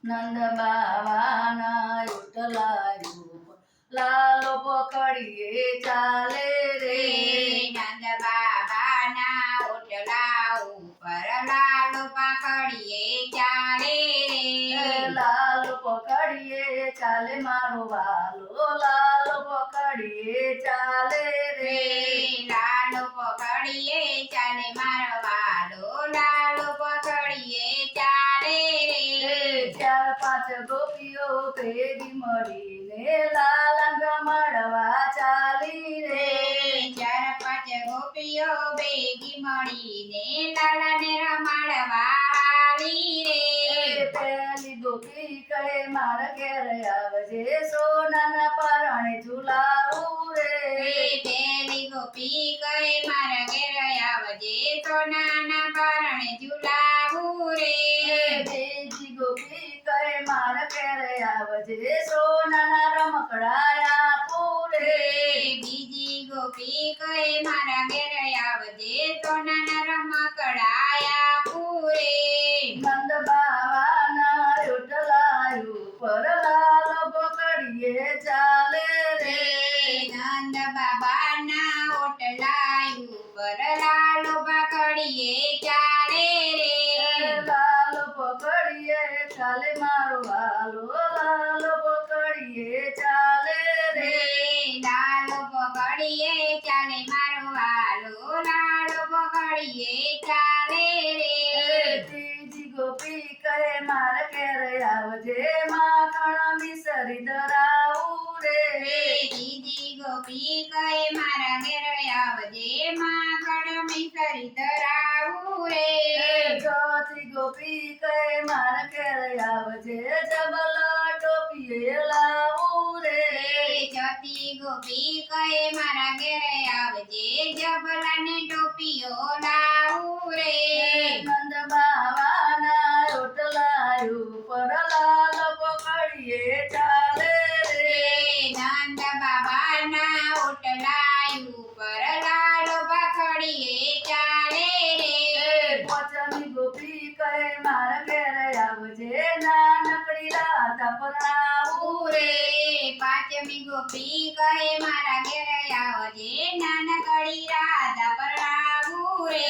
નંદ બાવાના ઉઠલાયું લાલો પકડીએ ચાલે રે નંદ બાબાના ઓટલા ઉપર લાલો પકડીએ ચાલે રે લાલો પકડીએ ચાલે મારો વાલો લાલો પકડીએ ચાલે રે લાલો પકડીએ ચાલે મારો વાલો લાલો પકડીએ ચાલે રે ચાર પાંચ ગોપીઓ ભેગી મળીને લાલા રમાડવા ચાલી રે ચાર પાંચ ગોપીઓ ભેગી મળીને લાલાને રમાડવા હાલી રે પેલી ગોપી કહે મારા ઘેર આવજે સોનાના પરણે ઝુલાવું રે પેલી ગોપી કહે મારા ઘેર આવજે સોનાના પરણે ઝુલાવું રે બીજી ગોપી કહે મારા ઘેર આવજે સોનાના રમકડાયા પૂરે બીજી ગોપી કહે મારા ઘેર આવજે સોનાના રમકડાયા પૂરે નંદ બાવાના રોટલાયું પર લાલ પકડીએ ચાલે રે નંદ બાબાના ઓટલા ઉપર લાલો પકડીએ ચાલે રે લાલ પકડીએ ચાલે મારો વાલો લાલ પકડીએ ચાલે રે લાલો પકડીએ ચાલે મારો વાલો લાલો પકડીએ ચાલે રે ત્રીજી ગોપી કહે મારા ઘેર આવજે માખણ મિસરી ધરાવું રે બીજી ગોપી કહે મારા ઘેર આવજે માખણ મિસરી ધરાવું રે ચોથી ગોપી કહે મારા ઘેર આવજે જબલ ટોપીએ લાવું રે ચોથી ગોપી કહે મારા ઘેર આવજે જબલાને ટોપીઓ લાવું રે નંદ બાવાના રોટલાયું પર લાલ પકડીએ ચાલે રે નંદ બાબાના ઓટલા ઉપર લાલો પકડીએ ચાલે રે પાંચમી ગોપી કહે મારા ઘેર આવજે નાનકડી રાધા પર આવું રે પાંચમી ગોપી કહે મારા ઘેર આવજે નાનકડી રાધા પર આવું રે